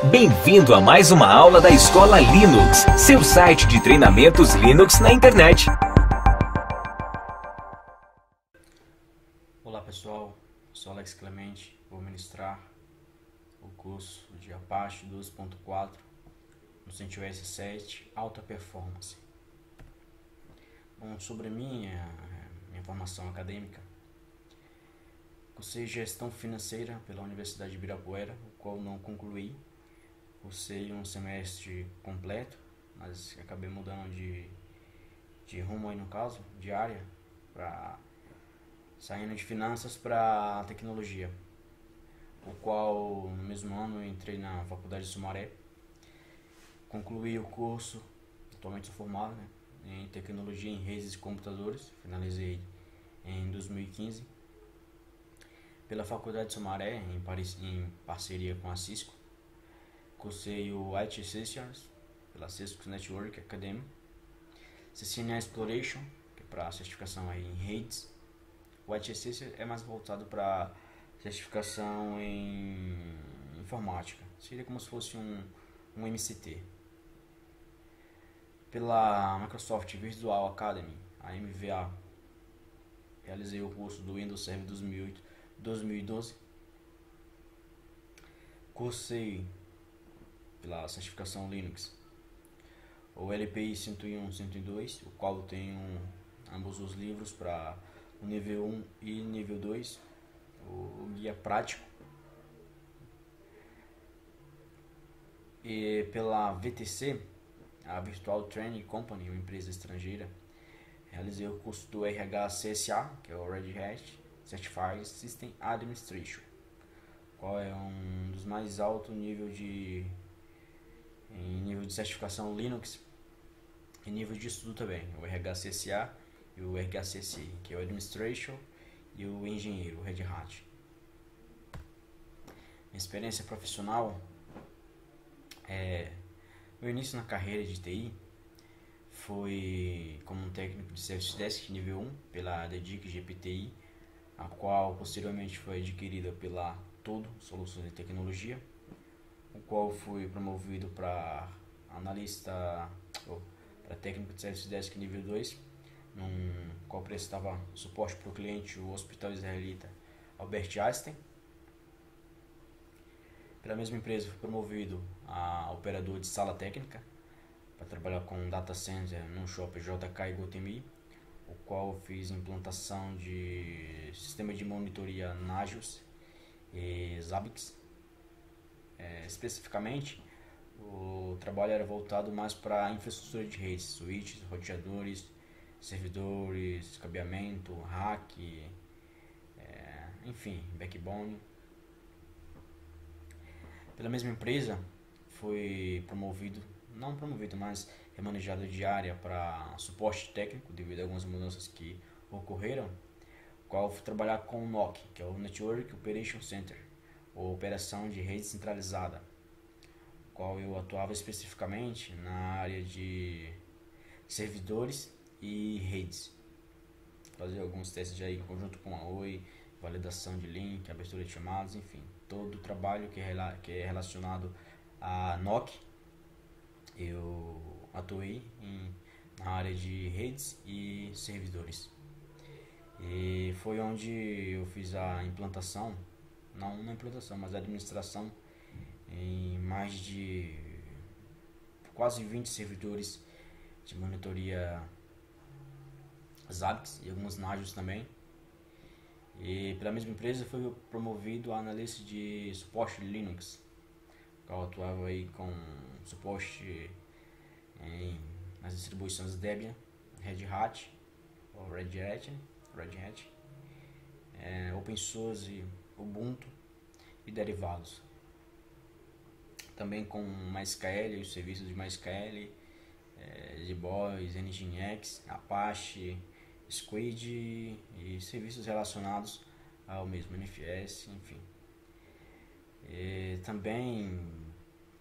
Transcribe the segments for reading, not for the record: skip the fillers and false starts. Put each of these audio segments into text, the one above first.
Bem-vindo a mais uma aula da Escola Linux, seu site de treinamentos Linux na internet. Olá pessoal, sou Alex Clemente, vou ministrar o curso de Apache 12.4 no CentOS 7 Alta Performance. Bom, sobre minha formação acadêmica, cursei Gestão Financeira pela Universidade de Ibirapuera, o qual não concluí. Cursei um semestre completo, mas acabei mudando de rumo aí no caso, de área, saindo de finanças para tecnologia, o qual no mesmo ano eu entrei na Faculdade de Sumaré, concluí o curso, atualmente sou formado, em Tecnologia em Redes e Computadores, finalizei em 2015, pela Faculdade de Sumaré, em parceria com a Cisco. Cursei o IT Systems pela Cisco Network Academy, CCNA Exploration, que é para certificação aí em redes. O IT Systems é mais voltado para certificação em informática, seria como se fosse um MCT. Pela Microsoft Visual Academy, a MVA, realizei o curso do Windows Server 2008-2012. Cursei pela certificação Linux o LPI 101-102, o qual tenho ambos os livros para o nível 1 e nível 2, o guia prático. E pela VTC, a Virtual Training Company, uma empresa estrangeira, realizei o curso do RH-CSA, que é o Red Hat Certified System Administration, qual é um dos mais altos níveis em nível de certificação Linux e nível de estudo também, o RH-CSA e o RH-CSI, que é o Administration e o Engenheiro, o Red Hat. Minha experiência profissional meu início na carreira de TI foi como um técnico de Service Desk nível 1 pela Dedic GPTI, a qual posteriormente foi adquirida pela Todo Soluções de Tecnologia, o qual fui promovido para para técnico de Service Desk nível 2, no qual prestava suporte para o cliente, o Hospital Israelita Albert Einstein. Pela mesma empresa fui promovido a operador de sala técnica para trabalhar com data center no shopping JK Iguatemi, o qual fiz implantação de sistema de monitoria Nagios e Zabbix. Especificamente, o trabalho era voltado mais para a infraestrutura de redes, switches, roteadores, servidores, cabeamento, rack, enfim, backbone. Pela mesma empresa, fui mas remanejado de área para suporte técnico devido a algumas mudanças que ocorreram, qual fui trabalhar com o NOC, que é o Network Operation Center, ou operação de rede centralizada, qual eu atuava especificamente na área de servidores e redes. Fazia alguns testes aí em conjunto com a Oi, validação de link, abertura de chamadas, enfim, todo o trabalho que é relacionado a NOC, eu atuei na área de redes e servidores. E foi onde eu fiz a implantação, mas a administração em mais de quase 20 servidores de monitoria Zabbix e alguns Nagios também. E pela mesma empresa fui promovido a analista de suporte Linux, qual atuava aí com suporte nas distribuições Debian, Red Hat, Open Source, Ubuntu e derivados. Também com MySQL, os serviços de MySQL, JBoss, Nginx, Apache, Squid e serviços relacionados ao mesmo, NFS, enfim. Também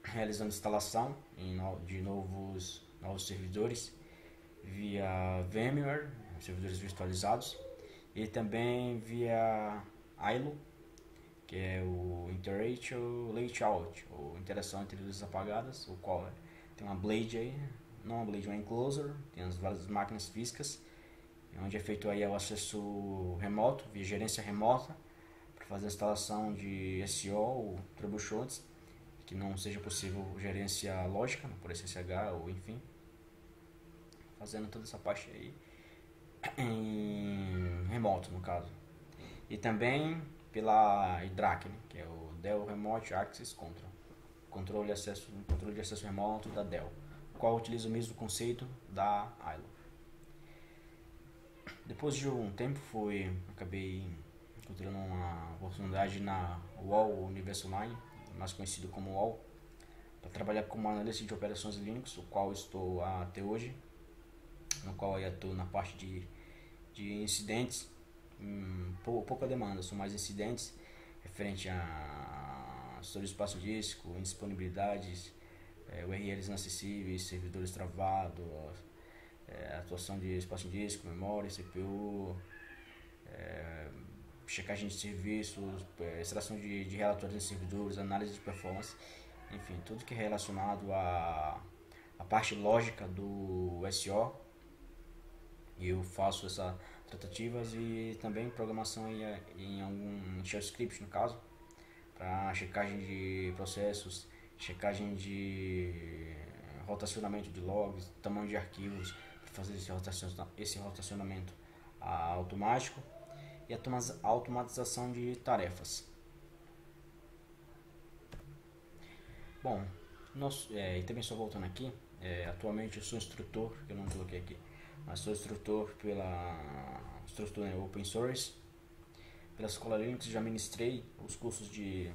realizando instalação de novos servidores via VMware, servidores virtualizados, e também via ILO, que é o Interactive Layout, ou interação entre luzes apagadas, o qual tem uma blade aí, não uma blade, uma enclosure, tem as várias máquinas físicas, onde é feito aí o acesso remoto, via gerência remota, para fazer a instalação de SO ou troubleshoots, que não seja possível gerência lógica, por SSH ou enfim, fazendo toda essa parte aí em remoto no caso. E também pela IDRAC, né, que é o Dell Remote Access Control, controle de acesso remoto da Dell, o qual utiliza o mesmo conceito da ILO. Depois de um tempo acabei encontrando uma oportunidade na UOL Universo Online, mais conhecido como UOL, para trabalhar como analista de operações Linux, o qual estou até hoje, no qual eu atuo na parte de incidentes, pouca demanda, são mais incidentes referente a sobre espaço disco, indisponibilidades, URLs inacessíveis, servidores travados, atuação de espaço disco, memória, CPU, checagem de serviços, extração de relatórios em servidores, análise de performance, enfim, tudo que é relacionado à parte lógica do SO. Eu faço essas tratativas e também programação em algum shell script, no caso, para checagem de processos, checagem de rotacionamento de logs, tamanho de arquivos, para fazer esse rotacionamento automático, e a automatização de tarefas. Bom, e também só voltando aqui, atualmente eu sou instrutor, que eu não coloquei aqui, mas sou instrutor Open Source. Pela Escola Linux já ministrei os cursos de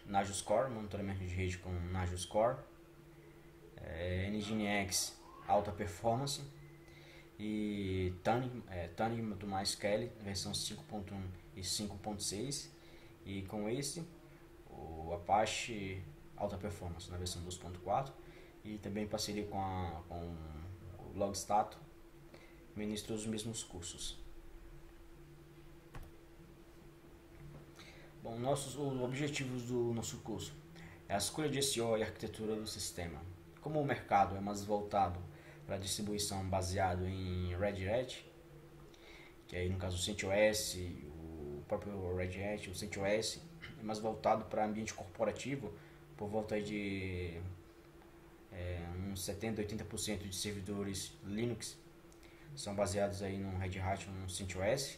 Nagios Core, monitoramento de rede com Nagios Core, Nginx alta performance e Tuning do MySQL versão 5.1 e 5.6, e com esse o Apache alta performance na versão 2.4, e também em parceria com o Logstato ministro os mesmos cursos. Bom, os objetivos do nosso curso é a escolha de SO e arquitetura do sistema. Como o mercado é mais voltado para a distribuição baseado em Red Hat, que aí no caso o CentOS, o próprio Red Hat, o CentOS é mais voltado para ambiente corporativo, por volta aí de uns 70-80% de servidores Linux são baseados aí no Red Hat ou no CentOS.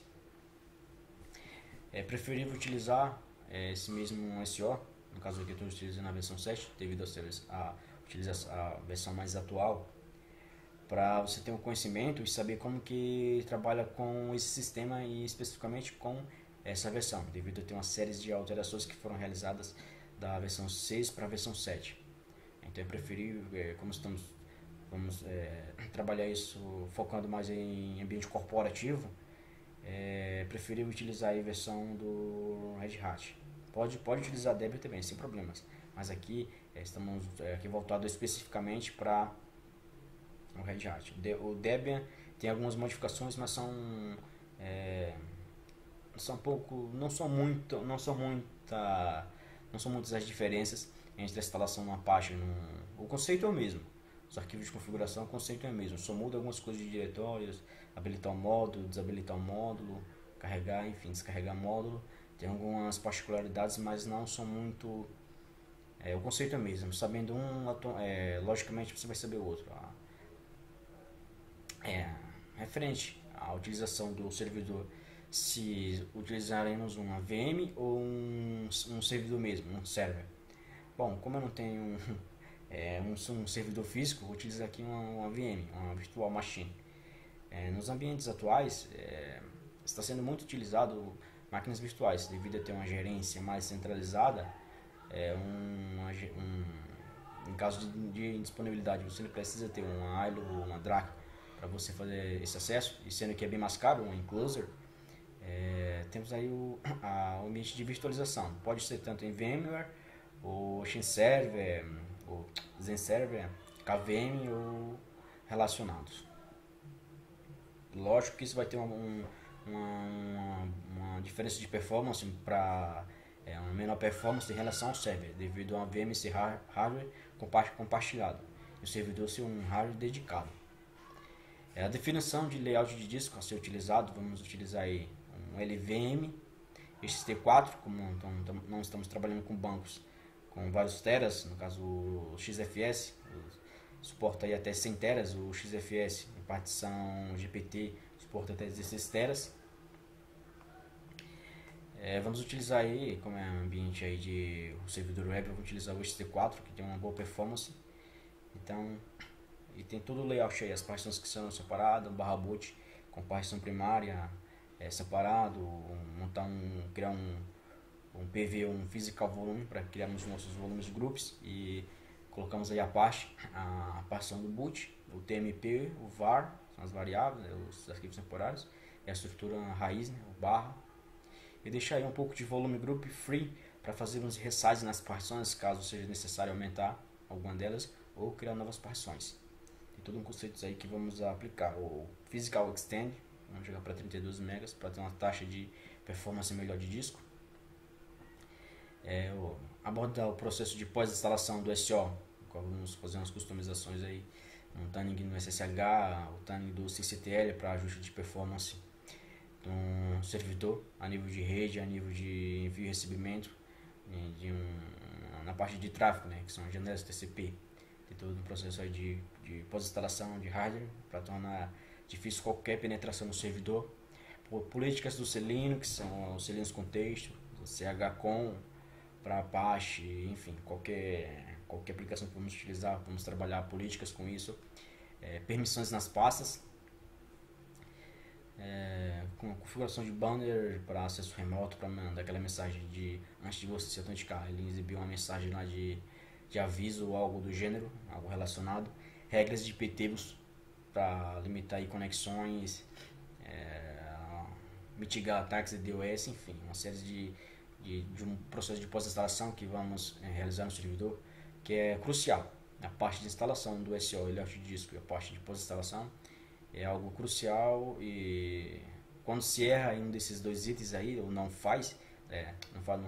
É preferível utilizar esse mesmo SO, no caso aqui eu estou utilizando a versão 7, devido a utilizar a versão mais atual, para você ter um conhecimento e saber como que trabalha com esse sistema e especificamente com essa versão, devido a ter uma série de alterações que foram realizadas da versão 6 para a versão 7. Então é preferível, vamos trabalhar isso focando mais em ambiente corporativo, é preferível utilizar a versão do Red Hat. Pode utilizar Debian também, sem problemas, mas aqui estamos aqui voltado especificamente para o Red Hat. O Debian tem algumas modificações, mas não são muitas as diferenças entre a instalação no Apache. O conceito é o mesmo, os arquivos de configuração, o conceito é o mesmo, só muda algumas coisas de diretórios, habilitar um módulo, desabilitar um módulo, carregar, enfim, descarregar módulo. Tem algumas particularidades, mas não são muito... o conceito é o mesmo, sabendo logicamente você vai saber o outro. Referente à utilização do servidor, se utilizaremos uma VM ou um servidor mesmo, um server. Bom, como eu não tenho um servidor físico, vou utilizar aqui uma VM, uma Virtual Machine. Nos ambientes atuais, está sendo muito utilizado máquinas virtuais, devido a ter uma gerência mais centralizada. Em caso de indisponibilidade, você não precisa ter uma ILO ou uma DRAC para você fazer esse acesso, e sendo que é bem mais caro, um enclosure. Temos aí o ambiente de virtualização, pode ser tanto em VMware, ou XenServer, ou XenServer, KVM ou relacionados. Lógico que isso vai ter uma diferença de performance para uma menor performance em relação ao server, devido a um VM ser hardware compartilhado e o servidor ser um hardware dedicado. A definição de layout de disco a ser utilizado, vamos utilizar aí um LVM XT4, como não estamos trabalhando com bancos com vários teras, no caso o XFS, suporta aí até 100 teras, o XFS em partição GPT suporta até 16 teras. Vamos utilizar aí, como é um ambiente aí de o servidor web, vamos utilizar o XT4, que tem uma boa performance. Então, e tem todo o layout aí, as partições que são separadas, /boot com partição primária separado, criar um PV, um physical volume para criarmos nossos volumes groups e colocamos aí a partição do boot, o TMP, o var, são as variáveis, os arquivos temporários, e a estrutura raiz, o barra, e deixar aí um pouco de volume group free para fazermos resize nas partições, caso seja necessário aumentar alguma delas ou criar novas partições. Tem todo um conceito aí que vamos aplicar, o physical extend, vamos jogar para 32 MB para ter uma taxa de performance melhor de disco. Abordar o processo de pós-instalação do SO, no qual vamos fazer umas customizações aí, um tuning no SSH, o tuning do CCTL para ajuste de performance do servidor a nível de rede, a nível de envio e recebimento, na parte de tráfego, né, que são as janelas TCP. Tem todo um processo aí de pós-instalação de hardware para tornar difícil qualquer penetração no servidor. Políticas do Linux, são os Linux com texto, do CHCON para Apache, enfim, qualquer aplicação que vamos utilizar, vamos trabalhar políticas com isso. Permissões nas pastas, com a configuração de banner para acesso remoto, para mandar aquela mensagem antes de você se autenticar, ele exibiu uma mensagem lá de aviso ou algo do gênero, algo relacionado. Regras de IPTBus para limitar aí conexões, mitigar ataques de DOS, enfim, uma série de um processo de pós-instalação que vamos realizar no servidor, que é crucial. A parte de instalação do SO, layout de disco, e a parte de pós-instalação é algo crucial, e quando se erra em um desses dois itens aí, ou não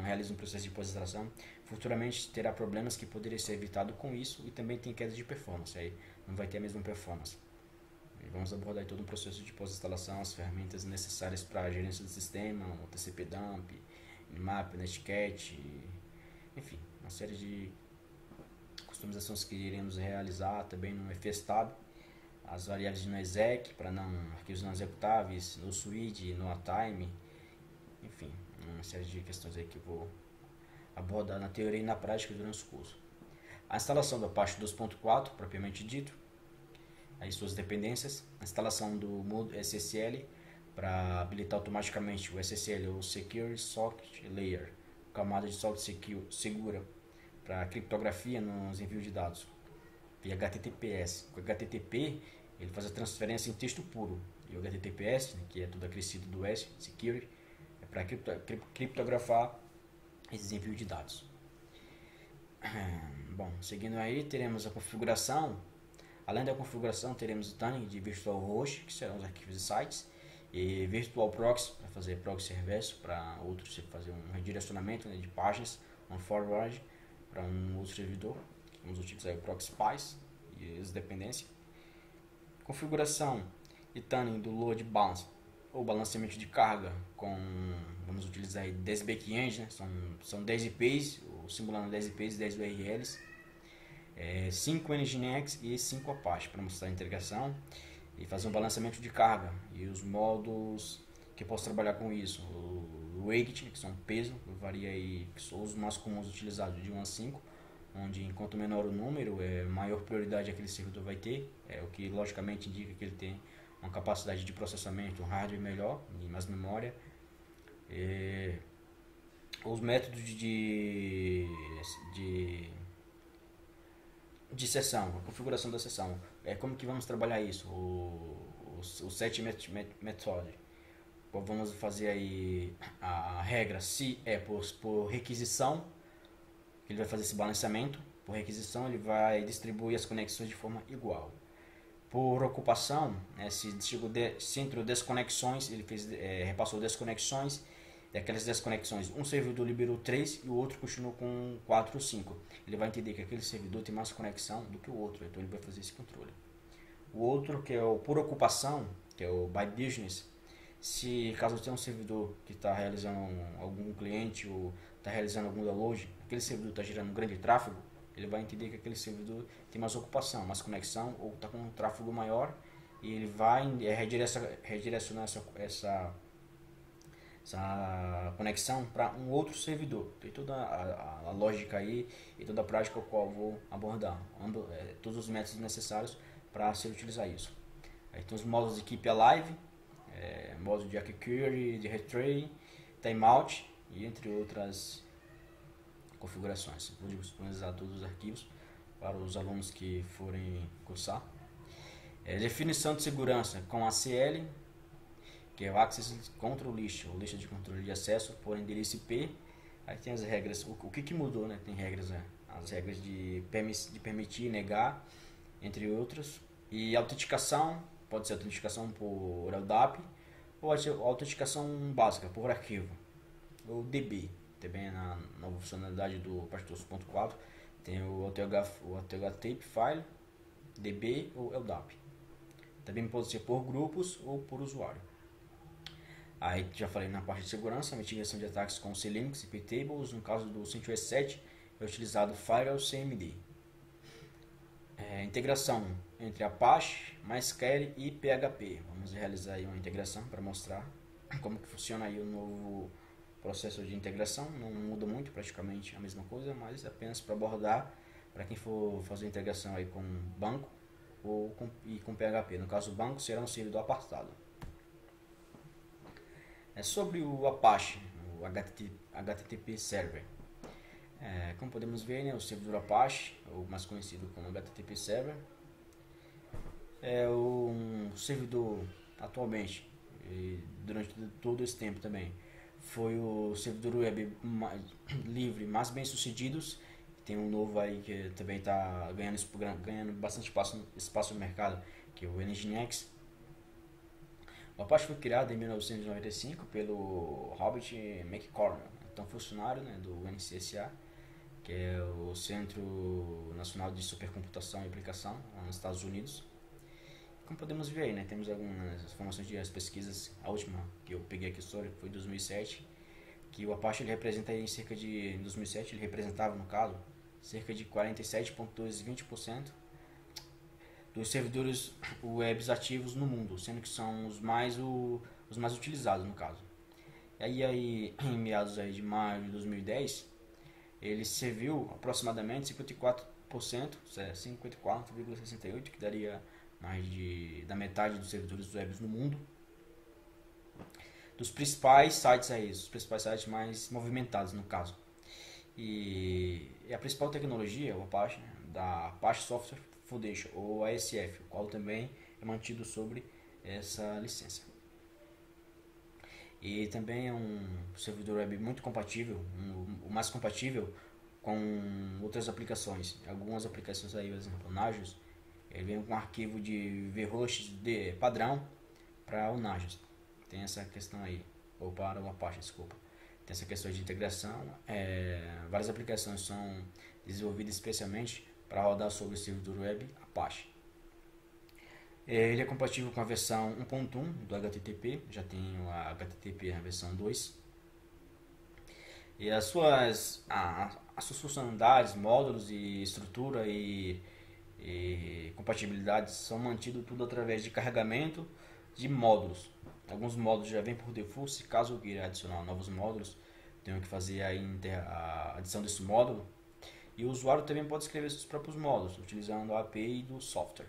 realiza um processo de pós-instalação, futuramente terá problemas que poderiam ser evitados com isso, e também tem queda de performance, aí não vai ter a mesma performance. E vamos abordar todo um processo de pós-instalação, as ferramentas necessárias para a gerência do sistema, o TCP dump, Nmap, Netscape, enfim, uma série de customizações que iremos realizar também no fstab, as variáveis no exec para arquivos não executáveis, no suite, no time, enfim, uma série de questões aí que eu vou abordar na teoria e na prática durante o curso. A instalação da parte 2.4 propriamente dito, aí suas dependências, a instalação do modo SSL para habilitar automaticamente o SSL ou Secure Socket Layer, camada de software segura para criptografia nos envios de dados via HTTPS. O HTTP ele faz a transferência em texto puro, e o HTTPS, que é tudo acrescido do S, Security, é para criptografar esses envios de dados. Bom, seguindo aí, teremos a configuração. Além da configuração, teremos o tuning de Virtual Host, que serão os arquivos de sites, e Virtual Proxy, para fazer proxy reverso para outros, fazer um redirecionamento, né, de páginas, um forward para um outro servidor. Vamos utilizar o Proxy Spice e as dependências. Configuração e tuning do Load Balance, ou balanceamento de carga, vamos utilizar 10 backends, né, são 10 IPs, simulando 10 IPs, 10 URLs, 5 Nginx e 5 Apache para mostrar a integração e fazer um balanceamento de carga e os modos que eu posso trabalhar com isso. O weight, que são peso, varia aí, que são os mais comuns utilizados de 1 a 5, onde enquanto menor o número, maior prioridade aquele servidor vai ter, o que logicamente indica que ele tem uma capacidade de processamento, um hardware melhor e mais memória. Os métodos de sessão, a configuração da sessão, como que vamos trabalhar isso? O set method, vamos fazer aí a regra, se é por requisição, ele vai fazer esse balanceamento, por requisição ele vai distribuir as conexões de forma igual. Por ocupação, se entrou desconexões, ele repassou desconexões, daquelas 10 conexões, um servidor liberou 3 e o outro continuou com 4 ou 5. Ele vai entender que aquele servidor tem mais conexão do que o outro, então ele vai fazer esse controle. O outro, que é o por ocupação, que é o by business, se caso tenha um servidor que está realizando algum cliente ou está realizando algum download, aquele servidor está gerando um grande tráfego, ele vai entender que aquele servidor tem mais ocupação, mais conexão ou está com um tráfego maior e ele vai redirecionar essa conexão para um outro servidor. Tem toda a lógica aí e toda a prática a qual eu vou abordar, todos os métodos necessários para se utilizar isso. Aí tem os modos de Keep Alive, modo de Query, de Retray, Timeout e entre outras configurações. Vou disponibilizar todos os arquivos para os alunos que forem cursar. Definição de segurança com ACL, que é o Access Control List, ou lista de controle de acesso por endereço IP. Aí tem as regras, o que mudou, né? Tem regras, as regras de permitir, negar, entre outras. E autenticação, pode ser autenticação por LDAP ou autenticação básica por arquivo, ou DB. Também na nova funcionalidade do Pastor.4 tem o ATH Tape File, DB ou LDAP. Também pode ser por grupos ou por usuário. Aí já falei na parte de segurança, mitigação de ataques com C-Linux e P-Tables. No caso do CentOS 7 é utilizado Firewall CMD. Integração entre Apache, MySQL e PHP. Vamos realizar aí uma integração para mostrar como que funciona aí o novo processo de integração. Não muda muito, praticamente a mesma coisa, mas apenas para abordar para quem for fazer integração aí com banco ou com PHP. No caso, o banco será um servidor apartado. Sobre o Apache, o HTTP Server. Como podemos ver, né, o servidor Apache, ou mais conhecido como HTTP Server, é um servidor atualmente, e durante todo esse tempo também, foi o servidor web livre mais bem sucedidos. Tem um novo aí que também está ganhando bastante espaço no mercado, que é o Nginx. O Apache foi criado em 1995 pelo Robert McCormick, então funcionário, né, do NCSA, que é o Centro Nacional de Supercomputação e Aplicação, lá nos Estados Unidos. Como podemos ver aí, né, temos algumas informações de pesquisas. A última que eu peguei aqui história foi em 2007, que o Apache ele representa aí em 2007 ele representava, no caso, cerca de 47,20% dos servidores web ativos no mundo, sendo que são os mais utilizados, no caso. E aí em meados aí de maio de 2010, ele serviu aproximadamente 54%, 54,68%, que daria mais da metade dos servidores web no mundo, dos principais sites aí, os principais sites mais movimentados, no caso. E a principal tecnologia, o Apache, né, da Apache Software Foundation, ou ASF, o qual também é mantido sobre essa licença. E também é um servidor web muito compatível, o mais compatível com outras aplicações. Algumas aplicações aí, por exemplo, o Nagios, ele vem com um arquivo de vhost de padrão para o Nagios. Tem essa questão aí, ou para o Apache, desculpa. Tem essa questão de integração. Várias aplicações são desenvolvidas especialmente para rodar sobre o servidor web Apache. Ele é compatível com a versão 1.1 do HTTP, já tem a HTTP na versão 2. E as suas funcionalidades, módulos e estrutura e compatibilidade são mantidos tudo através de carregamento de módulos. Alguns módulos já vêm por default, se caso eu queira adicionar novos módulos, tenho que fazer a adição desse módulo. E o usuário também pode escrever seus próprios módulos, utilizando a API do software.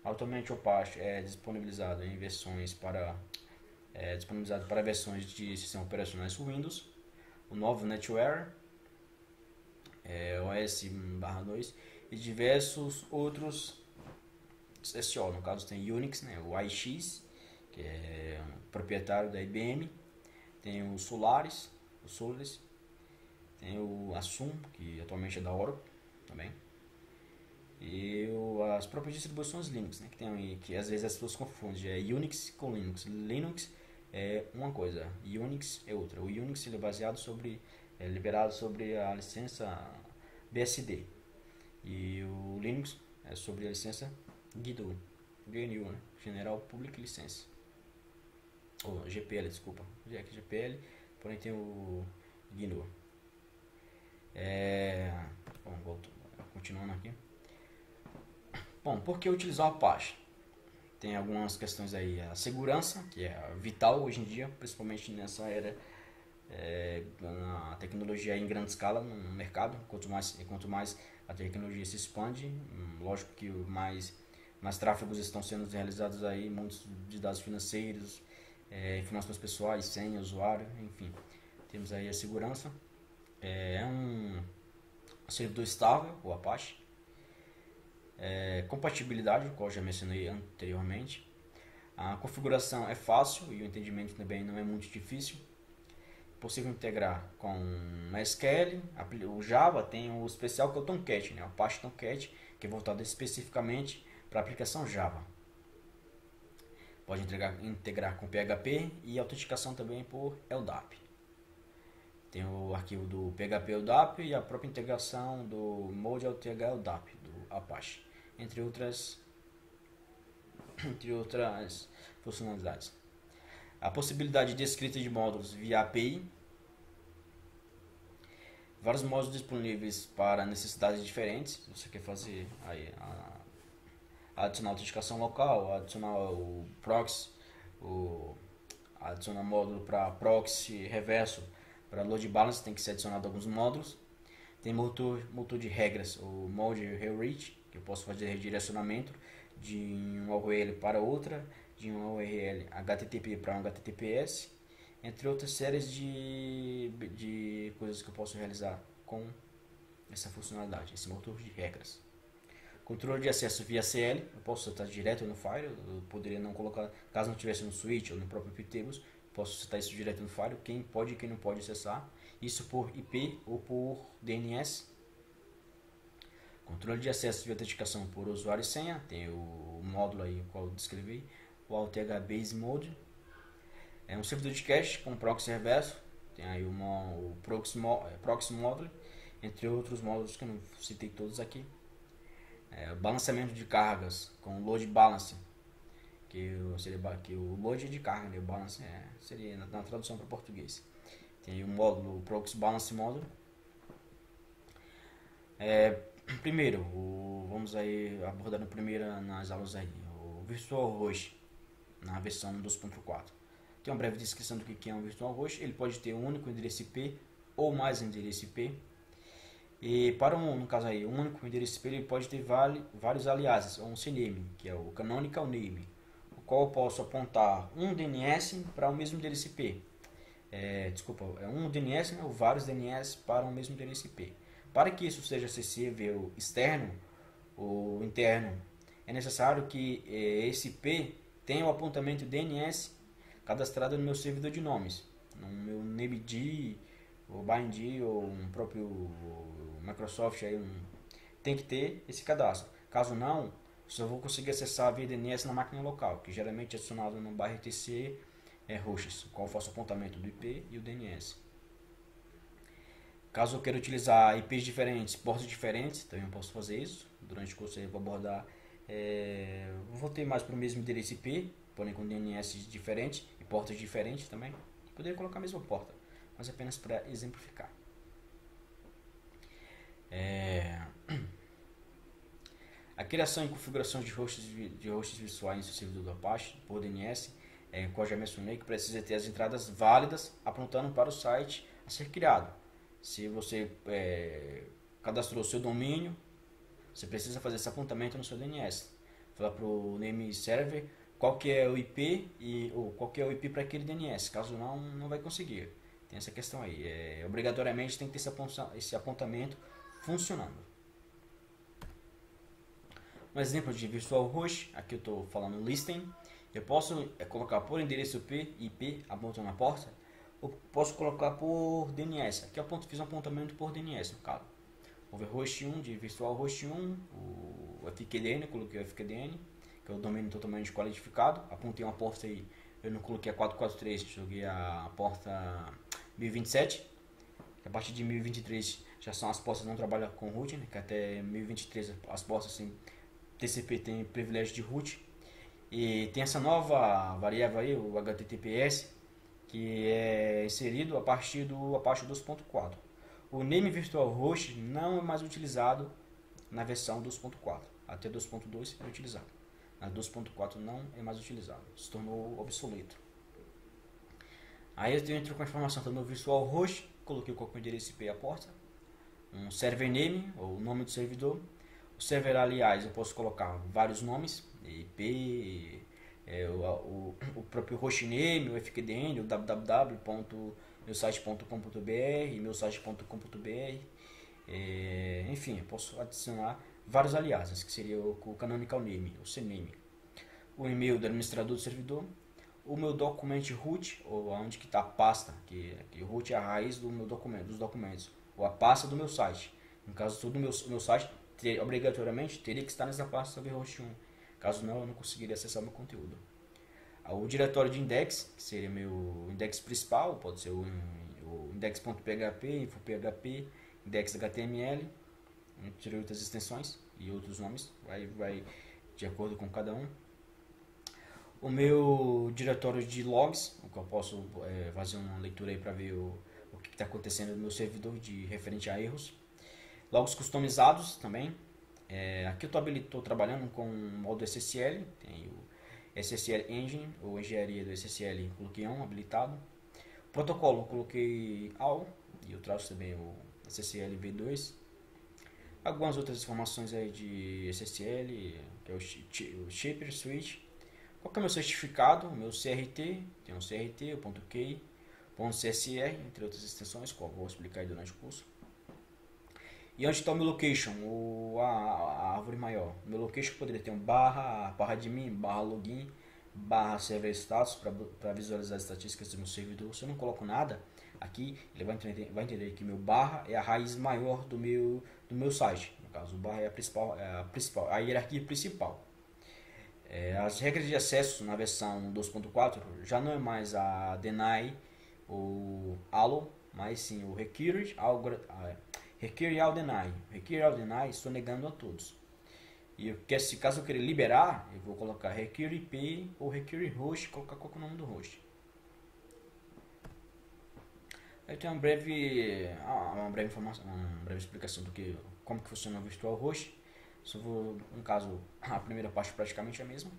Atualmente o Apache é disponibilizado em versões para versões de sistema operacionais Windows, o novo NetWare, OS/2 e diversos outros SO. No caso tem Unix, né, o AIX, que é proprietário da IBM, tem o Solaris, tem o Assume, que atualmente é da Oracle também, e as próprias distribuições Linux, né, que às vezes as pessoas confundem, Unix com Linux. Linux é uma coisa, Unix é outra. O Unix ele é baseado sobre, é liberado sobre a licença BSD e o Linux é sobre a licença GNU, né? General Public License, ou GPL, desculpa, GPL, porém tem o GNU. Bom, continuando aqui. Bom, por que utilizar o Apache? Tem algumas questões aí. A segurança, que é vital hoje em dia, principalmente nessa era, a tecnologia em grande escala no mercado. Quanto mais a tecnologia se expande, lógico que mais tráfegos estão sendo realizados aí, muitos de dados financeiros, informações pessoais, senha, usuário, enfim. Temos aí a segurança. É um servidor estável, o Apache. Compatibilidade, o qual já mencionei anteriormente. A configuração é fácil e o entendimento também não é muito difícil. Possível integrar com MySQL. O Java tem o especial que é o Tomcat, né? O Apache Tomcat, que é voltado especificamente para a aplicação Java. Pode integrar com PHP e autenticação também por LDAP. Tem o arquivo do PHP LDAP e a própria integração do ModeLTH LDAP do Apache, entre outras funcionalidades. A possibilidade de escrita de módulos via API. Vários módulos disponíveis para necessidades diferentes. Se você quer fazer aí adicionar autenticação local, adicionar o proxy, adicionar módulo para proxy reverso, para load balance tem que ser adicionado alguns módulos. Tem motor de regras, o mode rereach, que eu posso fazer redirecionamento de uma URL para outra, de uma URL HTTP para um HTTPS, entre outras séries de coisas que eu posso realizar com essa funcionalidade, esse motor de regras. Controle de acesso via CL, eu posso setar direto no Fire, eu poderia não colocar, caso não tivesse no switch ou no próprio iptables, posso setar isso direto no Fire, quem pode e quem não pode acessar, isso por IP ou por DNS. Controle de acesso via autenticação por usuário e senha, tem o módulo aí, o qual eu descrevi, o AUTH Base Mode. É um servidor de cache com proxy reverso, tem aí o proxy module, entre outros módulos que eu não citei todos aqui. Balanceamento de cargas com load balance, que o load é de carga, né? O balance seria na tradução para português. Tem o módulo, o proxy balance module. Primeiro, vamos aí abordar nas aulas aí, o VirtualHost na versão 2.4. Tem uma breve descrição do que é um VirtualHost. Ele pode ter um único endereço IP ou mais endereço IP. E para no caso aí, um único endereço IP, ele pode ter vários aliases, ou um CNAME, que é o Canonical Name, o qual eu posso apontar um DNS para o mesmo endereço IP. Um DNS ou vários DNS para o mesmo endereço IP. Para que isso seja acessível externo ou interno, é necessário que esse IP tenha o apontamento DNS cadastrado no meu servidor de nomes, no meu named, ou bind, ou um próprio Microsoft aí, tem que ter esse cadastro. Caso não, só vou conseguir acessar via DNS na máquina local, que geralmente é adicionado no /etc hosts, o qual eu faço o apontamento do IP e o DNS. Caso eu queira utilizar IPs diferentes, portos diferentes, também eu posso fazer isso. Durante o curso eu vou abordar, vou ter mais para o mesmo endereço IP, porém com DNS diferente e portas diferentes também. Poderia colocar a mesma porta, mas apenas para exemplificar. A criação e configuração de hosts virtuais em seu servidor do Apache por DNS, como eu já mencionei, que precisa ter as entradas válidas apontando para o site a ser criado. Se você cadastrou o seu domínio, você precisa fazer esse apontamento no seu DNS. Falar para o name server qual que é o IP ou qual que é o IP para aquele DNS. Caso não vai conseguir. Tem essa questão aí. Obrigatoriamente tem que ter esse apontamento funcionando. Um exemplo de VirtualHost, aqui eu estou falando listing. Eu posso colocar por endereço IP apontando na porta, ou posso colocar por DNS. Aqui eu fiz um apontamento por DNS no caso. Overhost 1 de VirtualHost 1, o FQDN, eu coloquei o FQDN, que é o domínio totalmente qualificado. Apontei uma porta aí eu não coloquei a 443, joguei a porta 1027. A partir de 1023 já são as portas que não trabalham com root, né? Que até 1023 as portas assim, TCP tem privilégio de root. E tem essa nova variável aí, o HTTPS, que é inserido a partir do Apache 2.4. O name virtual host não é mais utilizado na versão 2.4. Até 2.2 é utilizado. Na 2.4 não é mais utilizado. Se tornou obsoleto. Aí eu entro com a informação do meu virtual host, coloquei qual é o endereço IP e a porta, um server name, ou o nome do servidor. O server, aliás, eu posso colocar vários nomes, IP, o próprio hostname, o FQDN, o www.meusite.com.br, meusite.com.br, enfim, eu posso adicionar vários aliases, que seria o canonical name, o CNAME, o e-mail do administrador do servidor, o meu document root, ou onde que está a pasta, que root é a raiz do meu documento, dos documentos, ou a pasta do meu site. No caso, todo o meu site obrigatoriamente teria que estar nessa pasta server-host 1. Caso não, eu não conseguiria acessar o meu conteúdo. O diretório de index, que seria meu index principal, pode ser o index.php, info.php, index.html, entre outras extensões e outros nomes, vai de acordo com cada um. O meu diretório de logs, o que eu posso fazer uma leitura aí para ver o que está acontecendo no meu servidor de referente a erros. Logs customizados também. Aqui eu estou trabalhando com o modo SSL, tem o SSL Engine, ou engenharia do SSL, coloquei on habilitado. Protocolo, coloquei AL, e eu traço também o SSL V2. Algumas outras informações aí de SSL, que é o Shipper Switch. Qual que é o meu certificado? O meu CRT, tem um CRT, o .key, .csr, entre outras extensões, qual eu vou explicar aí durante o curso. E onde está o meu location, a árvore maior? O meu location poderia ter um barra admin, barra login, barra server status para visualizar as estatísticas do meu servidor. Se eu não coloco nada, aqui ele vai entender que meu barra é a raiz maior do meu site. No caso, o barra é a principal, a hierarquia principal. As regras de acesso na versão 2.4 já não é mais a deny ou allow, mas sim o require all deny. Require all deny, estou negando a todos. E caso eu queira liberar, eu vou colocar require IP ou require host, colocar qual é o nome do host. Aí tem uma breve informação, uma breve explicação do como que funciona o virtual host. Só vou, no caso, a primeira parte praticamente é a mesma.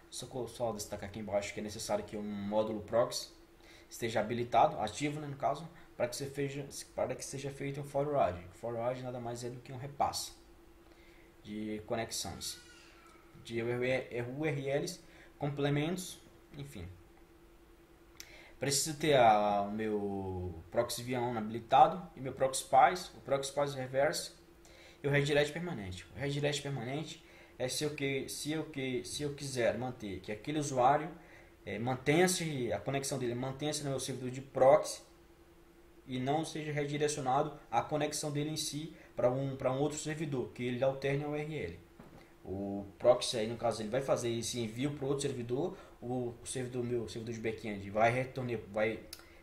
Só destacar aqui embaixo que é necessário que um módulo proxy esteja habilitado, ativo, né, no caso, para que seja feito um forward. Forward nada mais é do que um repasse de conexões, de URLs, complementos, enfim. Preciso ter o meu proxy v1 habilitado e meu proxy spice, o proxy spice reverse e o redirect permanente. O redirect permanente é se eu quiser manter que aquele usuário mantenha-se, a conexão dele mantenha-se no meu servidor de proxy e não seja redirecionado a conexão dele em si para um outro servidor, que ele alterne a URL. O proxy aí, no caso, ele vai fazer esse envio para o outro servidor, o servidor de back-end vai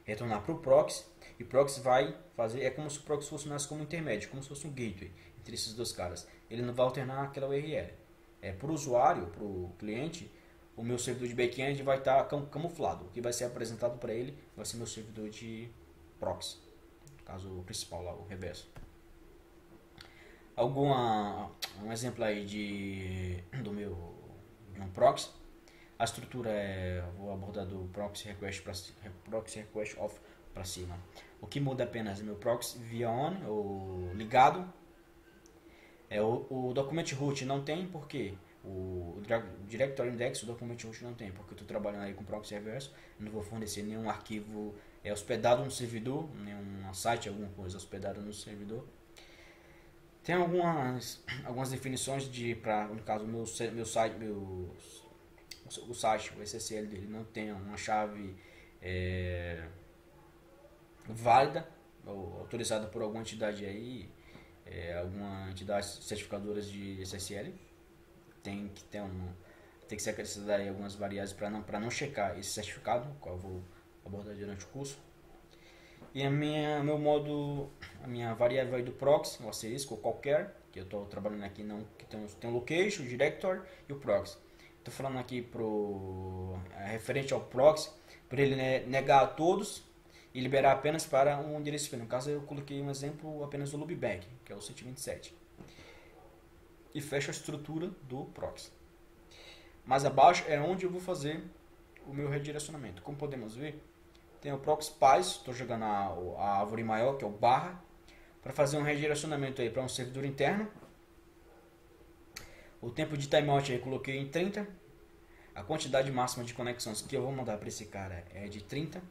retornar para o proxy, e o proxy vai fazer, é como se o proxy funcionasse como intermédio, como se fosse um gateway entre esses dois caras. Ele não vai alternar aquela URL. Para o usuário, para o cliente, o meu servidor de back-end vai estar camuflado. O que vai ser apresentado para ele vai ser meu servidor de proxy, no caso o principal lá, o reverso. Um exemplo aí de um proxy. A estrutura vou abordar do proxy request off para cima. O que muda apenas é meu proxy via on ou ligado. O document root não tem, porque o directory index, o document root não tem, porque eu estou trabalhando aí com proxy reverso, eu não vou fornecer nenhum arquivo hospedado no servidor, nenhum site, alguma coisa hospedada no servidor. Tem algumas definições no caso, o site, o SSL dele não tem uma chave válida ou autorizada por alguma entidade aí, alguma entidade certificadora de SSL. Tem que ter tem que ser acrescentar aí algumas variáveis para não checar esse certificado, qual eu vou abordar durante o curso. E a minha variável aí do proxy, o asterisco ou qualquer, que eu estou trabalhando aqui, não, que tem o location, o director e o proxy. Estou falando aqui referente ao proxy, para ele negar a todos e liberar apenas para um endereço final. No caso, eu coloquei um exemplo apenas do loopback, que é o 127. E fecho a estrutura do proxy. Mais abaixo é onde eu vou fazer o meu redirecionamento. Como podemos ver, tem o proxy pies, estou jogando a árvore maior, que é o barra, para fazer um redirecionamento aí para um servidor interno. O tempo de timeout aí eu coloquei em 30. A quantidade máxima de conexões que eu vou mandar para esse cara é de 30.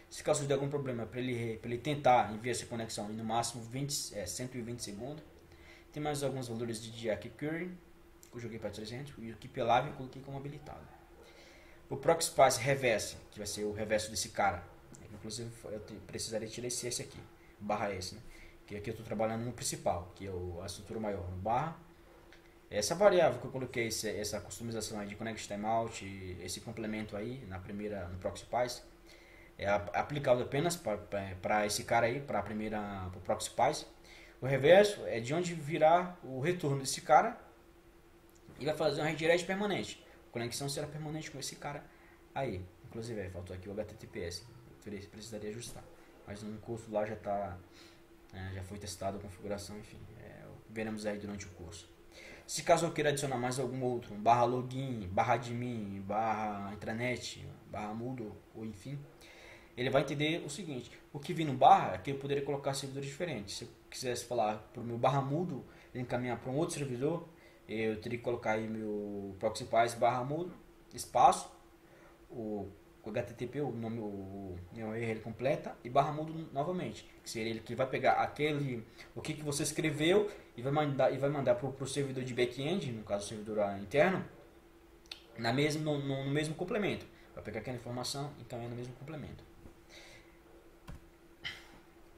Se caso de algum problema, para ele tentar enviar essa conexão em no máximo 120 segundos. Tem mais alguns valores de Jack Curry, que eu joguei para 300, e o Keep Alive eu coloquei como habilitado. O Proxy Pass Reverse, que vai ser o reverso desse cara. Inclusive eu precisaria tirar esse aqui, barra S, né? Que aqui eu estou trabalhando no principal, que é a estrutura maior, no barra. Essa variável que eu coloquei, essa customização aí de Connect Timeout, esse complemento aí no Proxy Pass, é aplicado apenas para esse cara aí, para o Proxy Pass. O reverso é de onde virá o retorno desse cara e vai fazer um redirect permanente. A conexão será permanente com esse cara aí. Inclusive, faltou aqui o HTTPS. Precisaria ajustar. Mas no curso lá já foi testado a configuração, enfim. Veremos aí durante o curso. Se caso eu queira adicionar mais algum outro, barra login, barra admin, barra intranet, barra Moodle, ou enfim, ele vai entender o seguinte: o que vir no barra é que eu poderia colocar servidores diferentes. Se eu quisesse falar para o meu barra Moodle, ele encaminhar para um outro servidor, eu teria que colocar aí meu proxy pass barra Moodle, espaço, o HTTP, o nome, meu URL completa, e barra Moodle novamente, que seria ele que vai pegar o que você escreveu e vai mandar para o servidor de back-end, no caso o servidor interno, no mesmo complemento. Vai pegar aquela informação e encaminhar no mesmo complemento.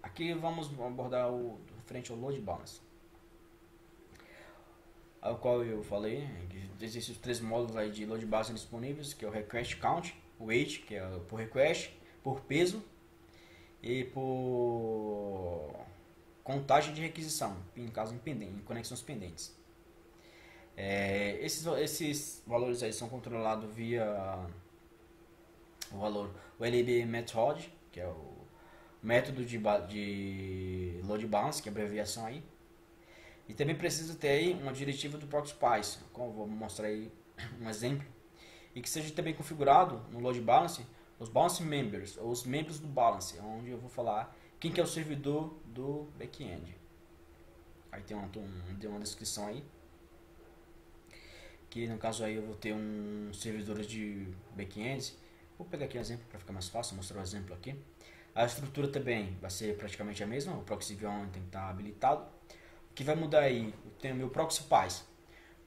Aqui vamos abordar referente ao load balance, ao qual eu falei que existem os 3 módulos aí de load balance disponíveis, que é o request count, o weight, que é por request, por peso e por contagem de requisição, em caso em conexões pendentes. Esses valores aí são controlados via o LB method, que é o método de load balance, que é a abreviação aí. E também precisa ter aí uma diretiva do Proxy Pass, como eu vou mostrar aí um exemplo, e que seja também configurado no load balance os balance members, ou os membros do balance, onde eu vou falar quem que é o servidor do back-end. Aí tem uma descrição aí, que no caso aí eu vou ter um servidor de back-end. Vou pegar aqui um exemplo para ficar mais fácil, mostrar o exemplo aqui. A estrutura também vai ser praticamente a mesma, o proxy v1 tem que estar habilitado. O que vai mudar aí, eu tenho o meu proxy pass.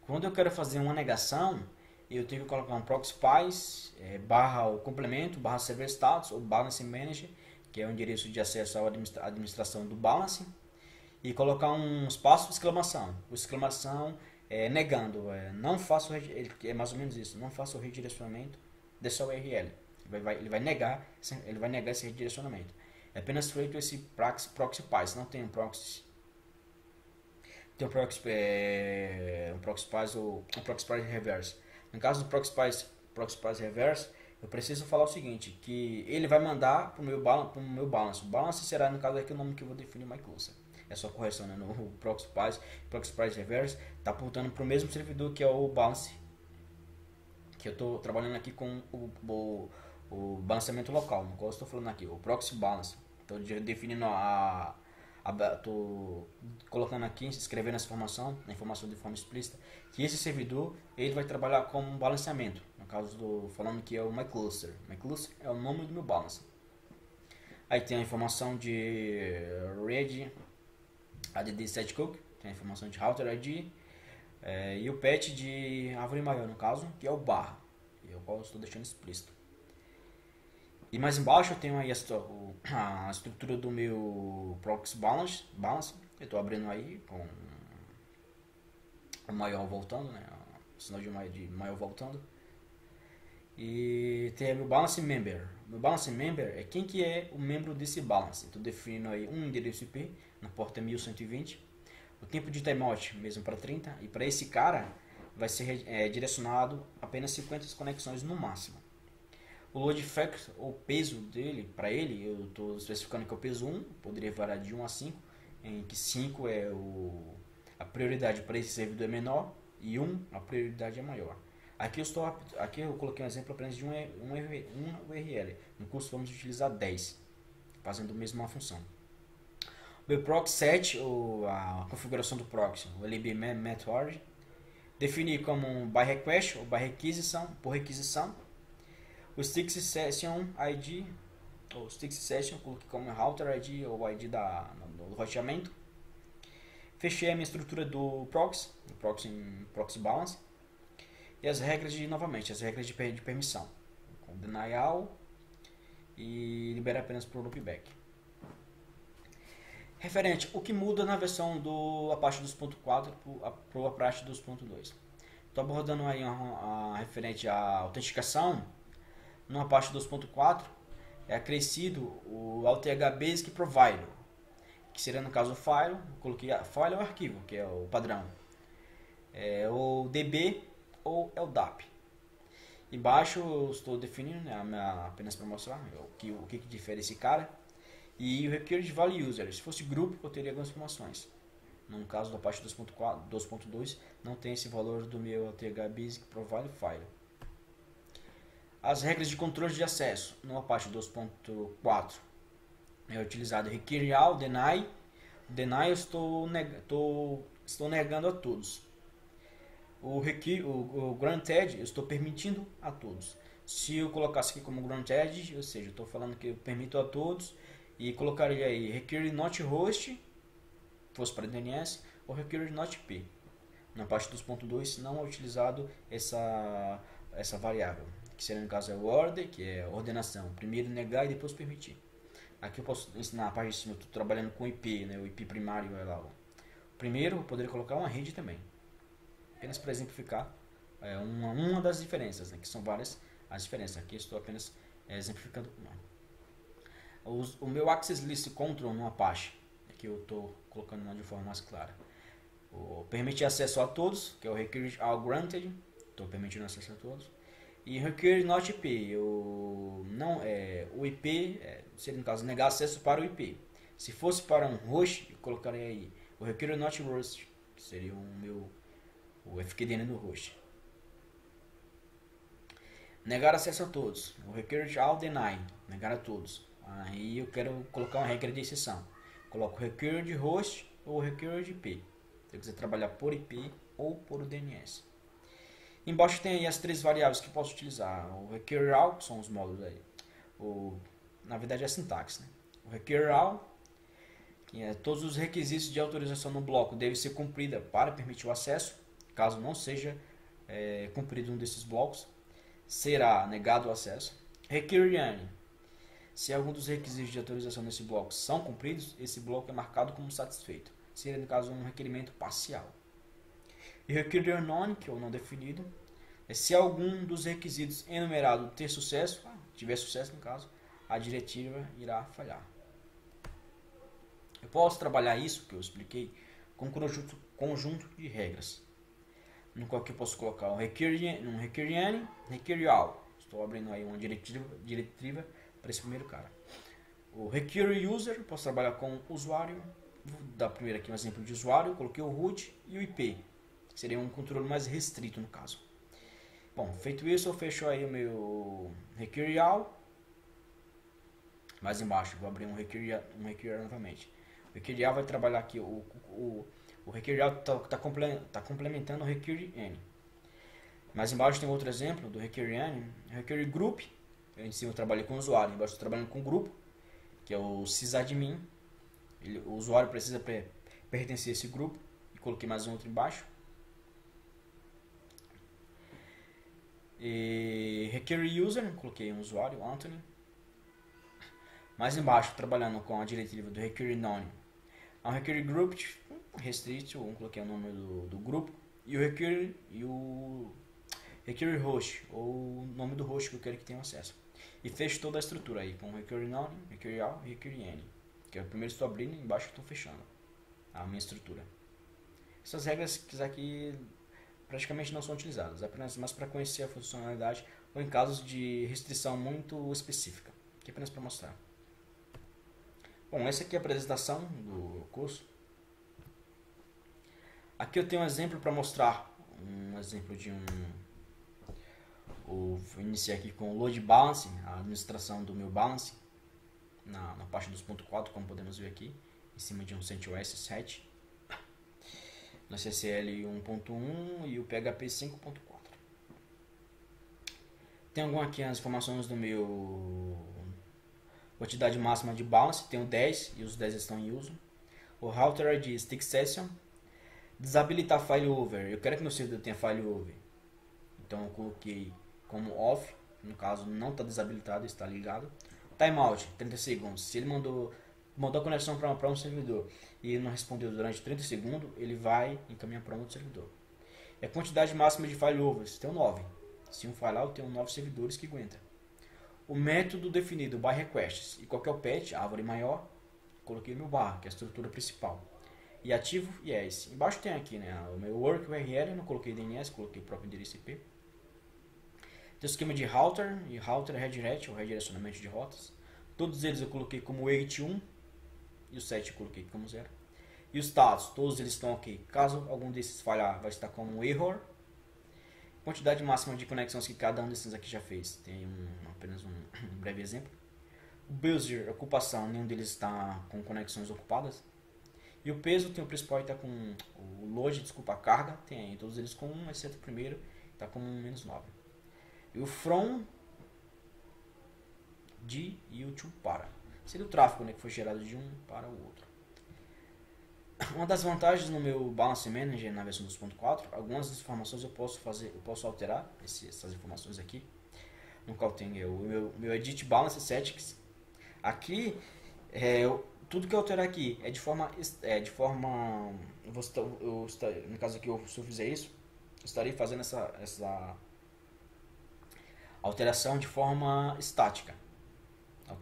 Quando eu quero fazer uma negação, eu tenho que colocar um proxy pass, barra o complemento, barra server status ou balance manager, que é o endereço de acesso à administração do balance, e colocar um espaço de exclamação. O exclamação negando, não faço, é mais ou menos isso, não faço o redirecionamento dessa URL. Ele vai negar esse redirecionamento. É apenas feito esse proxy pass, não tem um proxy. Tem um proxy pass ou um proxy pass reverse. No caso do proxy pass reverse, eu preciso falar o seguinte, que ele vai mandar para o meu balance. O balance será, no caso aqui, o nome que eu vou definir my cluster. É só correção, né? No proxy pass reverse está apontando para o mesmo servidor que é o balance, que eu estou trabalhando aqui com o balanceamento local, no qual eu estou falando aqui, o proxy balance. Estou definindo estou colocando aqui, escrevendo essa informação, a informação de forma explícita, que esse servidor ele vai trabalhar como um balanceamento. No caso, falando que é o my cluster. My cluster é o nome do meu balance. Aí tem a informação de red add setcook, tem a informação de router ID e o patch de árvore maior, no caso, que é o barra, e o qual eu estou deixando explícito. E mais embaixo eu tenho aí a estrutura do meu proxy balance. Eu estou abrindo aí com o maior voltando, né, sinal de maior voltando. E tem o balance member. O balance member é quem que é o membro desse balance. Estou definindo aí um endereço IP na porta 1120. O tempo de timeout mesmo para 30. E para esse cara vai ser direcionado apenas 50 conexões no máximo. O load factor, o peso dele, para ele, eu estou especificando que é o peso 1, poderia variar de 1 a 5, em que 5 é a prioridade para esse servidor é menor e 1 a prioridade é maior. Aqui eu coloquei um exemplo apenas de um URL. No curso vamos utilizar 10, fazendo a mesma função. O proxy set, ou a configuração do proxy, o LB method, definir como um by request ou by requisição, por requisição. O stick session ID, ou stick session, coloquei como router ID ou ID do roteamento. Fechei a minha estrutura do proxy balance. E as regras novamente, as regras de permissão. Com denial e libera apenas para o loopback. Referente, o que muda na versão do Apache 2.4 para o Apache 2.2. Estou abordando aí referente à autenticação. No Apache 2.4 é acrescido o AuthH Basic Provider, que seria no caso o file. Coloquei file é o arquivo, que é o padrão. É o DB ou LDAP. Embaixo eu estou definindo, apenas para mostrar o que difere esse cara. E o Required Value User. Se fosse grupo, eu teria algumas informações. No caso do Apache 2.2 não tem esse valor do meu AuthH Basic Provider File. As regras de controle de acesso no Apache 2.4 é utilizado require all, deny. Deny eu estou negando a todos. O granted eu estou permitindo a todos. Se eu colocasse aqui como granted, ou seja, eu estou falando que eu permito a todos, e colocaria aí require not host, fosse para DNS, ou require not IP. Na parte 2.2 não é utilizado essa variável, que seria no caso é o order, que é ordenação, primeiro negar e depois permitir. Aqui eu posso ensinar a parte de cima, eu estou trabalhando com IP, né, o IP primário é lá. Primeiro eu poderia colocar uma rede também, apenas para exemplificar uma das diferenças, né, que são várias as diferenças. Aqui eu estou apenas exemplificando uma. O meu Access List Control no Apache, aqui eu estou colocando de forma mais clara. Permitir acesso a todos, que é o Require All Granted, estou permitindo acesso a todos. E Require Not IP, o IP seria no caso negar acesso para o IP. Se fosse para um host, eu colocaria aí o Require Not Host, que seria o FQDN do host. Negar acesso a todos, o Require All Deny, negar a todos. Aí eu quero colocar uma regra de exceção. Coloco Require de host ou Require de IP. Se eu quiser trabalhar por IP ou por DNS. Embaixo tem aí as três variáveis que posso utilizar. O Require All, que são os módulos aí. Na verdade é a sintaxe, né? O Require All, que é todos os requisitos de autorização no bloco devem ser cumprida para permitir o acesso. Caso não seja cumprido um desses blocos, será negado o acesso. Require Any. Se algum dos requisitos de autorização nesse bloco são cumpridos, esse bloco é marcado como satisfeito. Seria, no caso, um requerimento parcial. E Require None, que é o não definido, se algum dos requisitos enumerados tiver sucesso no caso, a diretiva irá falhar. Eu posso trabalhar isso, que eu expliquei, com um conjunto de regras. No qual eu posso colocar um Require Any, Require All. Estou abrindo aí uma diretiva para esse primeiro cara. O Require User, posso trabalhar com o usuário. Vou dar primeiro aqui um exemplo de usuário. Coloquei o root e o IP, que seria um controle mais restrito no caso. Bom, feito isso, eu fecho aí o meu Require All. Mais embaixo, vou abrir um Require novamente. O Require All vai trabalhar aqui. O Require All está complementando o Require Any. Mais embaixo tem outro exemplo do Require Any. Require Group. Em cima eu trabalhei com o usuário, embaixo eu estou trabalhando com o grupo, que é o sysadmin. O usuário precisa pertencer a esse grupo, e coloquei mais um outro embaixo. E Require User, coloquei um usuário, Anthony. Mais embaixo, trabalhando com a diretiva do Require None. Um Require Group, restrito, coloquei o nome do grupo. e o require host, ou o nome do host que eu quero que tenha acesso. E fecho toda a estrutura aí com require none, require all, require any, que é o primeiro estou abrindo e embaixo estou fechando a minha estrutura. Essas regras que aqui praticamente não são utilizadas, apenas mais para conhecer a funcionalidade ou em casos de restrição muito específica, que é apenas para mostrar. Bom, essa aqui é a apresentação do curso. Aqui eu tenho um exemplo para mostrar, um exemplo de vou iniciar aqui com o Load Balance, a administração do meu balance, na parte dos .4, como podemos ver aqui, em cima de um CentOS 7, no SSL 1.1 e o PHP 5.4. Tem algumas aqui as informações do meu quantidade máxima de balance, tenho 10 e os 10 estão em uso. O router é de Stick Session. Desabilitar failover, eu quero que meu servidor tenha failover, então eu coloquei como off, no caso não está desabilitado, está ligado. Timeout, 30 segundos, se ele mandou a conexão para um servidor e ele não respondeu durante 30 segundos, ele vai encaminhar para um outro servidor. E a quantidade máxima de failovers, tenho 9, se um falhar eu tenho 9 servidores que aguentam. O método definido by requests, e qual que é o patch, árvore maior, coloquei meu bar, que é a estrutura principal. E ativo yes. Embaixo tem aqui, né, o meu work URL, eu não coloquei DNS, coloquei o próprio endereço IP. Tem o esquema de router, e router é redirect, ou redirecionamento de rotas. Todos eles eu coloquei como 81 e o 7 eu coloquei como 0. E os status, todos eles estão ok. Caso algum desses falhar, vai estar como error. Quantidade máxima de conexões que cada um desses aqui já fez. Tem apenas um breve exemplo. O browser, ocupação, nenhum deles está com conexões ocupadas. E o peso, tem o principal está com o load, desculpa, a carga, tem todos eles com 1, exceto o primeiro, está com -9. E o from, de e o to para. Seria o tráfego, né, que foi gerado de um para o outro. Uma das vantagens no meu Balance Manager na versão 2.4, algumas informações eu posso alterar essas informações aqui, no qual tem o meu Edit Balance Settings. Aqui tudo que eu alterar aqui é de forma no caso aqui, se eu fizer isso, eu estarei fazendo essa alteração de forma estática.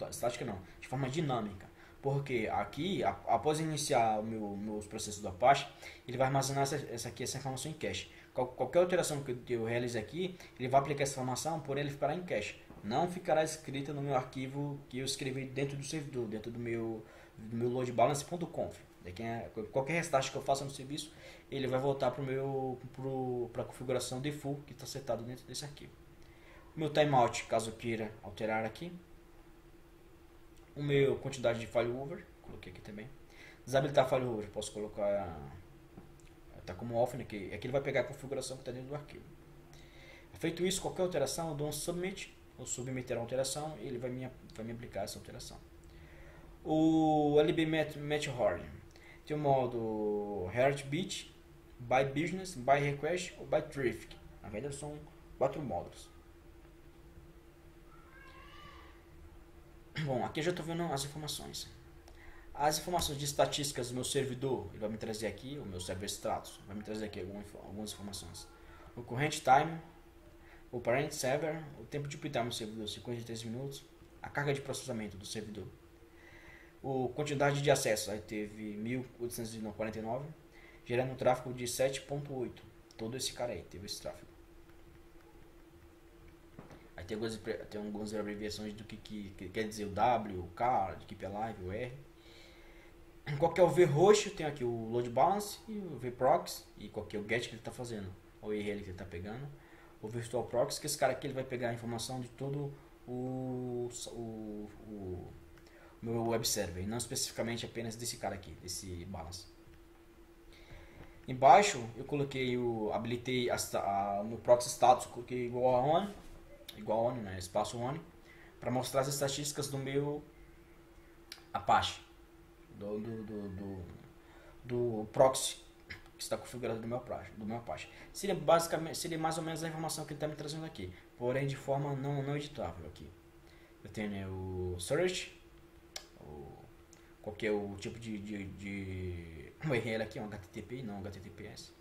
Estática não, de forma dinâmica. Porque aqui, após iniciar meus processos do Apache, ele vai armazenar essa informação em cache. Qualquer alteração que eu realize aqui, ele vai aplicar essa informação, porém ele ficará em cache. Não ficará escrita no meu arquivo que eu escrevi dentro do servidor, dentro do meu loadbalance.conf. Qualquer restart que eu faça no serviço, ele vai voltar para a configuração default que está setado dentro desse arquivo. O meu timeout, caso eu queira alterar aqui. O meu quantidade de failover, coloquei aqui também. Desabilitar failover, posso colocar tá como off, né, que aqui ele vai pegar a configuração que está dentro do arquivo. Feito isso, qualquer alteração eu dou um submit, ou submeter a alteração, e ele vai me aplicar essa alteração. O LB Match Horn tem o modo Heartbeat, by Business, by Request ou by Traffic. Na verdade são 4 módulos. Bom, aqui eu já estou vendo as informações. As informações de estatísticas do meu servidor, ele vai me trazer aqui, o meu server status, vai me trazer aqui algumas informações. O current time, o parent server, o tempo de uptime do servidor, 53 minutos, a carga de processamento do servidor. A quantidade de acessos, aí teve 1849, gerando um tráfego de 7.8. Todo esse cara aí teve esse tráfego. Aí tem algumas abreviações do que quer dizer o W, o K, de Keep Alive, o R. Qual que é o vhost, tem aqui o load balance e o vproxy, e qual que é o get que ele está fazendo, o URL que ele está pegando. O virtual proxy, que esse cara aqui ele vai pegar a informação de todo o meu web server, e não especificamente apenas desse cara aqui, desse balance. Embaixo eu coloquei habilitei no proxy status, coloquei igual a on, né, espaço on, para mostrar as estatísticas do meu Apache, do proxy que está configurado do meu Apache. Seria mais ou menos a informação que ele está me trazendo aqui, porém de forma não editável aqui. Eu tenho, né, o search, qual que é o tipo de URL aqui, um HTTP, não HTTPS.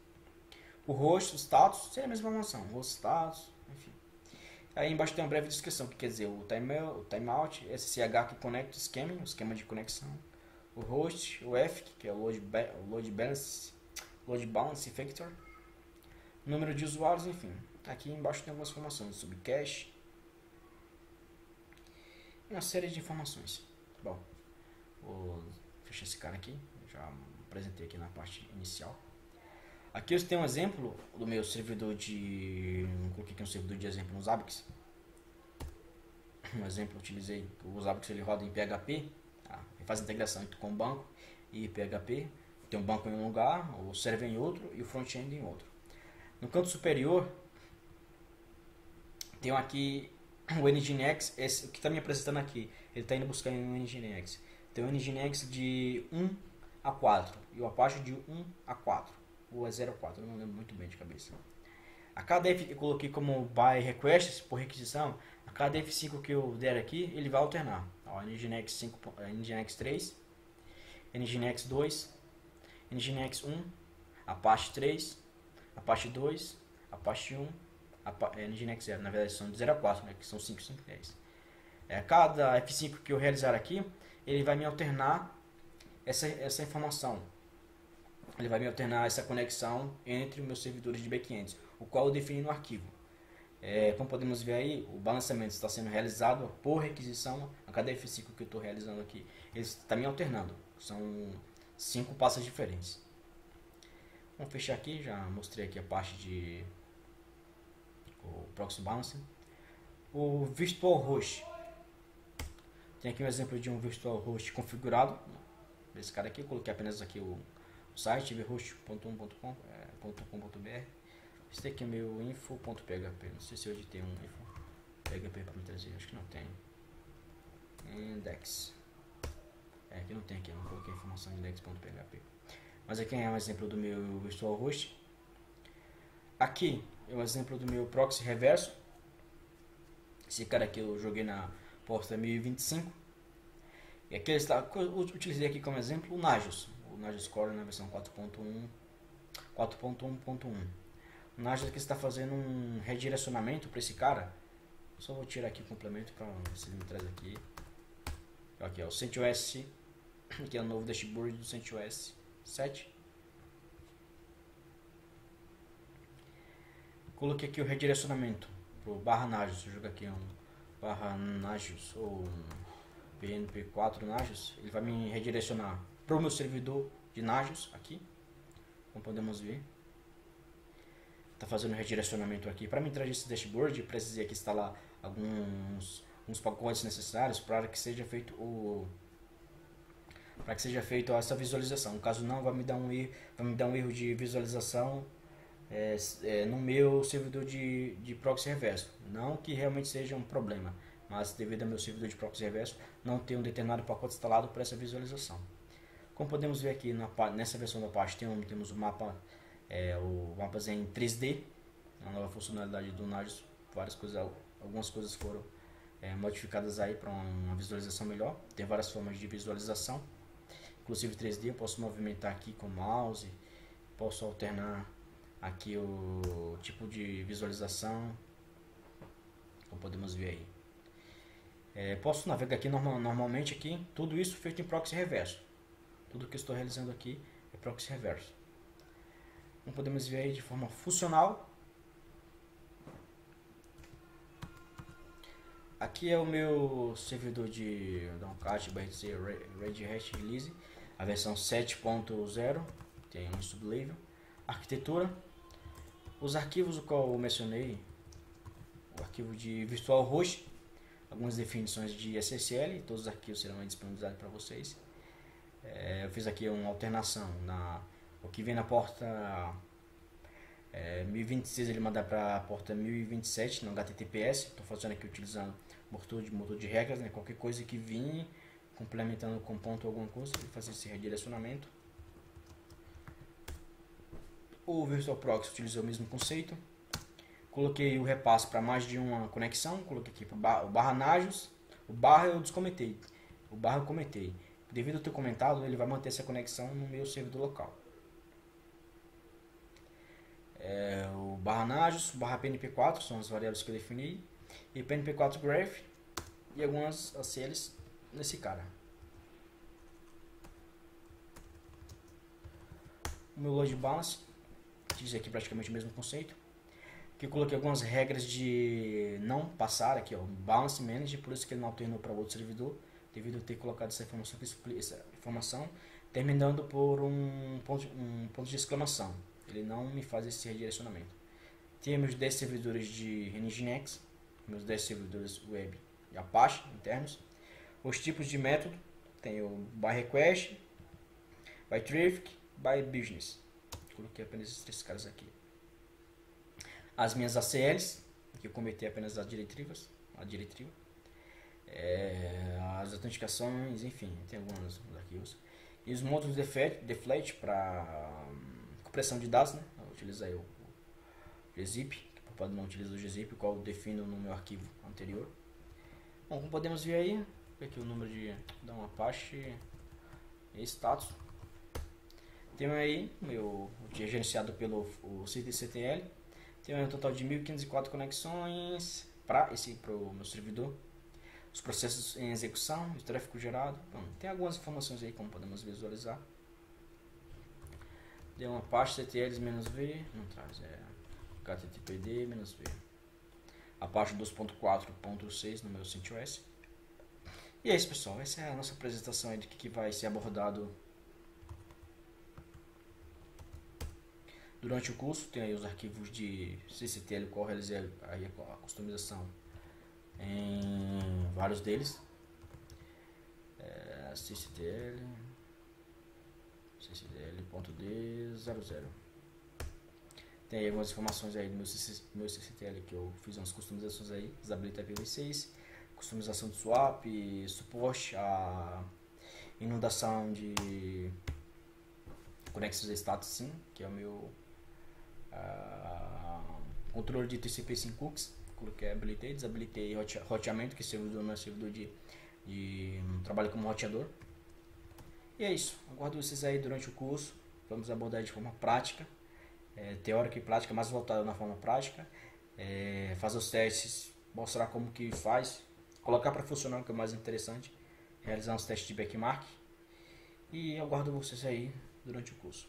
O host, o status, seria a mesma informação. Host, status, enfim. Aí embaixo tem uma breve descrição, que quer dizer o timeout, SSH que conecta o esquema de conexão. O host, o F, que é o load balance factor. Número de usuários, enfim. Aqui embaixo tem algumas informações sobre cache. Uma série de informações. Bom, vou fechar esse cara aqui. Já apresentei aqui na parte inicial. Aqui eu tenho um exemplo do meu servidor de... Coloquei aqui um servidor de exemplo no Zabbix. Um exemplo eu utilizei. O Zabbix ele roda em PHP. Tá? Ele faz integração com o banco e PHP. Tem um banco em um lugar, o server em outro e o front-end em outro. No canto superior, tenho aqui o Nginx, esse que está me apresentando aqui. Ele está indo buscar um Nginx. Tem um Nginx de 1 a 4 e o Apache de 1 a 4. Ou é 0 a 4, eu não lembro muito bem de cabeça. A cada F que eu coloquei como by requests, por requisição, a cada F5 que eu der aqui, ele vai alternar. Ó, Nginx 5, Nginx 3, Nginx 2, Nginx 1, Apache 3, Apache 2, Apache 1, Nginx 0. Na verdade são de 0 a 4, né, que são 5, 5, 10. Cada F5 que eu realizar aqui, ele vai me alternar essa informação. Ele vai me alternar essa conexão entre os meus servidores de backends, o qual eu defini no arquivo. Como podemos ver aí, o balanceamento está sendo realizado por requisição a cada F5 que eu estou realizando aqui. Ele está me alternando. São 5 passos diferentes. Vamos fechar aqui, já mostrei aqui a parte de o proxy balancing. O virtual host. Tem aqui um exemplo de um virtual host configurado. Esse cara aqui, eu coloquei apenas aqui o site vhost.1.com.br. Esse aqui é meu info.php. Não sei se hoje tem um info.php para me trazer, acho que não tem. Index. Aqui não tem, aqui não coloquei informação em index.php. Mas aqui é um exemplo do meu virtual host. Aqui é um exemplo do meu proxy reverso. Esse cara aqui eu joguei na porta 1025. E aqui eu utilizei aqui como exemplo o Nagios. O Nagios Core na versão 4.1.1. O Nagios aqui está fazendo um redirecionamento para esse cara. Eu só vou tirar aqui o complemento para ver se ele me traz aqui. Aqui é o CentOS, que é o novo dashboard do CentOS 7. Coloquei aqui o redirecionamento para o /Nagios. Eu jogo aqui um /Nagios ou um PNP4 Nagios. Ele vai me redirecionar para o meu servidor de Nagios aqui, como podemos ver. Está fazendo redirecionamento aqui. Para me trazer esse dashboard, eu precisei aqui instalar alguns pacotes necessários para que seja feito essa visualização. Caso não, vai me dar um erro de visualização no meu servidor de proxy reverso. Não que realmente seja um problema, mas devido ao meu servidor de proxy reverso não ter um determinado pacote instalado para essa visualização. Como podemos ver aqui nessa versão da Apache temos o mapa, o mapas em 3D, a nova funcionalidade do Nagios. Algumas coisas foram modificadas aí para uma visualização melhor. Tem várias formas de visualização, inclusive 3D. Eu posso movimentar aqui com o mouse, posso alternar aqui o tipo de visualização, como podemos ver aí. Posso navegar aqui normalmente aqui, tudo isso feito em proxy reverso. Tudo que eu estou realizando aqui é proxy reverso. Como podemos ver aí de forma funcional. Aqui é o meu servidor de Tomcat BRC Red Hat Release, a versão 7.0, tem um sublabel. Arquitetura, os arquivos o qual eu mencionei, o arquivo de virtual host, algumas definições de SSL, todos os arquivos serão disponibilizados para vocês. Eu fiz aqui uma alternação, o que vem na porta 1026 ele manda para a porta 1027 no HTTPS. Estou fazendo aqui utilizando motor de regras, né? Qualquer coisa que vinha complementando com ponto alguma coisa, ele fazer esse redirecionamento. O Virtual Proxy utilizou o mesmo conceito. Coloquei o repasse para mais de uma conexão. Coloquei aqui o /Nagios. O eu descomentei. O eu comentei. Devido ao ter comentado, ele vai manter essa conexão no meu servidor local. O barra Nagios, barra PNP4 são as variáveis que eu defini, e PNP4 Graph e algumas ACLs nesse cara. O meu load balance diz aqui praticamente o mesmo conceito, que eu coloquei algumas regras de não passar aqui, ó, balance manager, por isso que ele não alternou para outro servidor, devido a ter colocado essa informação terminando por um ponto de exclamação. Ele não me faz esse redirecionamento. Temos 10 servidores de Nginx, meus 10 servidores web e Apache internos. Os tipos de método tem o by request, by traffic, by business. Coloquei apenas esses 3 caras aqui. As minhas ACLs, que eu converti apenas a diretriva. As autenticações, enfim, tem alguns arquivos. E os módulos deflate para compressão de dados, né? Eu utilizei o gzip, que pode não utilizar o gzip, qual eu defino no meu arquivo anterior. Bom, como podemos ver aí, aqui o número da Apache e status. Tenho aí meu gerenciado pelo CTL. Tenho um total de 1504 conexões para o meu servidor. Os processos em execução, o tráfego gerado. Bom, tem algumas informações aí como podemos visualizar. Deu uma Apache CTLs-V, não traz, HTTPD-V. Apache 2.4.6 no meu CentOS. E é isso, pessoal, essa é a nossa apresentação aí de que vai ser abordado durante o curso. Tem aí os arquivos de CCTL, qual eu realizei aí a customização em vários deles. CCTL.d00. Tem aí algumas informações aí do meu CCTL que eu fiz umas customizações aí, desabilitei IPv6, customização de swap, suporte a inundação de conexões status sim, que é o meu controle de TCP/IP cookies. Coloquei, habilitei, desabilitei roteamento, que servidor não é servidor de trabalho como roteador. E é isso, aguardo vocês aí durante o curso. Vamos abordar de forma prática, teórica e prática, mais voltada na forma prática, fazer os testes, mostrar como que faz, colocar para funcionar, que é o mais interessante, realizar uns testes de benchmark. E aguardo vocês aí durante o curso.